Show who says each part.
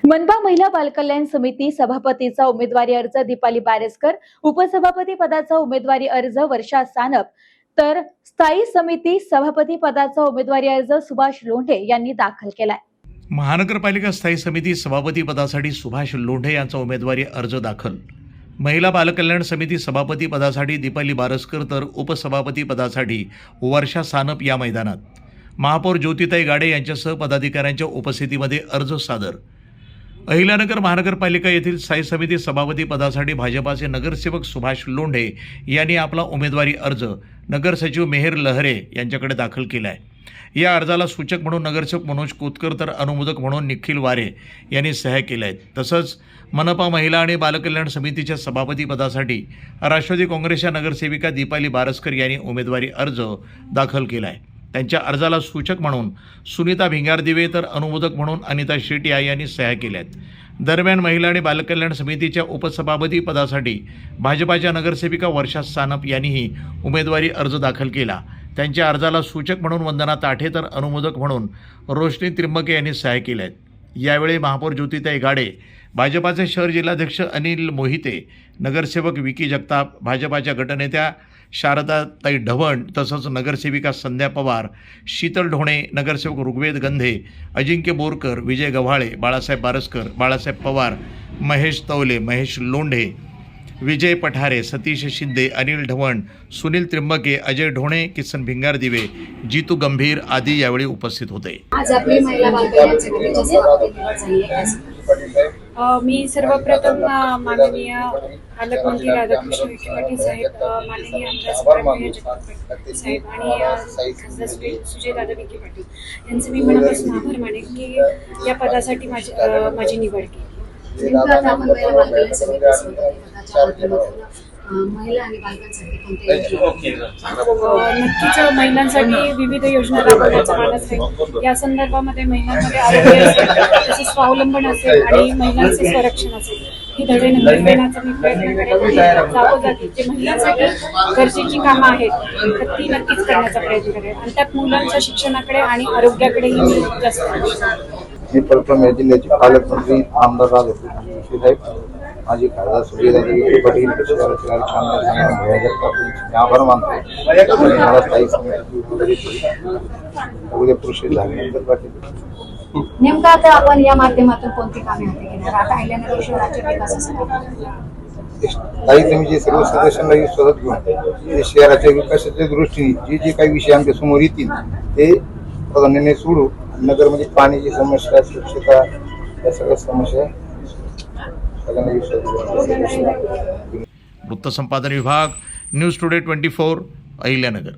Speaker 1: मनपा महिला बालकल्याण समिती सभापतीचा उमेदवारी अर्ज दीपाली बारेस्कर, उपसभापती पदाचा उमेदवारी अर्ज वर्षा सानप, तर स्थायी समिती सभापती पदाचा उमेदवारी अर्ज सुभाष लोंढे यांनी दाखल केलाय।
Speaker 2: महानगरपालिका स्थायी समिती सभापती पदासाठी सुभाष लोंढे यांचा उमेदवारी अर्ज दाखल। महिला बालकल्याण समिती सभापती पदासाठी दीपाली बारस्कर तर उपसभापती पदासाठी वर्षा सानप या मैदानात। महापौर ज्योतिताई गाडे यांच्यासह पदाधिकाऱ्यांच्या उपस्थितीमध्ये अर्ज सादर। अहिल्यानगर महानगरपालिका येथील स्थायी समिती सभापती पदासाठी भाजपाचे नगरसेवक सुभाष लोंढे यांनी आपला उमेदवारी अर्ज नगर सचिव मेहर लहरे यांच्याकडे दाखल केला आहे। या अर्जाला सूचक म्हणून नगरसेवक मनोज कोतकर तर अनुमोदक म्हणून निखिल वारे यांनी सह्या केल्या आहेत। तसंच मनपा महिला आणि बालकल्याण समितीच्या सभापती पदासाठी राष्ट्रवादी काँग्रेसच्या नगरसेविका दीपाली बारस्कर यांनी उमेदवारी अर्ज दाखल केला आहे। त्यांच्या अर्जाला सूचक म्हणून सुनीता भिंगारदिवे तर अनुमोदक म्हणून अनिता शेटिया यांनी सह्या केल्या आहेत। दरम्यान महिला आणि बालकल्याण समितीच्या उपसभापती पदासाठी भाजपाच्या नगरसेविका वर्षा सानप यांनीही उमेदवारी अर्ज दाखल केला। त्यांच्या अर्जाला सूचक म्हणून वंदना ताठे तर अनुमोदक म्हणून रोशनी त्रिंबके यांनी सह्या केल्या आहेत। यावेळी महापौर ज्योतिताई गाडे, भाजपाचे शहर जिल्हाध्यक्ष अनिल मोहिते, नगरसेवक विकी जगताप, भाजपाच्या गटनेत्या शारदाताई ढवण तसंच नगरसेविका संध्या पवार, शीतल ढोणे, नगरसेवक ऋग्वेद गंधे, अजिंक्य बोरकर, विजय गव्हाळे, बाळासाहेब बारस्कर, बाळासाहेब पवार, महेश तवले, महेश लोंढे, विजय पठारे, सतीश शिंदे, अनिल ढवण, सुनील त्रिंबके, अजय ढोणे, किसन भिंगारदिवे, जीतू गंभीर आदी यावेळी उपस्थित होते।
Speaker 3: आज आपली महिला बालकल्याण समितीच्या सभापती निवड झाली आहे। मी सर्वप्रथम माननीय पालकमंत्री राधाकृष्ण विखे पाटील साहेब, माननीय आमदार साहेब आणि खासदार सुजयदादा विखे पाटील यांचे मी मनापासून आभार मानेन की या पदासाठी माझी निवड केली। महिला आणि बालकांसाठी
Speaker 4: नक्कीच महिलांसाठी विविध योजना राबवण्याचा मानस आहे। या संदर्भामध्ये महिलांमध्ये आरोग्य असेल, तसेच स्वावलंबन असेल आणि महिलांचे संरक्षण असेल ही धडे नक्कीच देण्याचा मी प्रयत्न करेन। जागोजागी जे महिलांसाठी गरजेची कामं आहेत तर ती नक्कीच करण्याचा प्रयत्न करेन आणि त्यात मुलांच्या शिक्षणाकडे आणि आरोग्याकडेही मी जास्त
Speaker 5: मी प्रथम या जिल्ह्याचे पालकमंत्री आमदार राधाकृष्ण साहेब, माझी खासदार सुजयदादा विखे पाटील, आभार मानतो। मला स्थायी समिती उद्या पुरुषी झाल्यानंतर पाटील
Speaker 3: नेमकं आता आपण या माध्यमातून कोणती कामे हाती घेणार? आता अहिल्यानगर शहराच्या विकासासाठी
Speaker 5: स्थायी समितीचे सर्व सदस्यांना विश्वासात घेऊन शहराच्या विकासाच्या दृष्टीने जे काही विषय आमच्या समोर येतील ते प्राधान्याने सोडू। नगरमध्ये पाण्याची समस्या, स्वच्छता या सगळ्या समस्या सगळ्यांना विश्वास।
Speaker 2: वृत्त संपादन विभाग, न्यूज टुडे 24, अहिल्यानगर।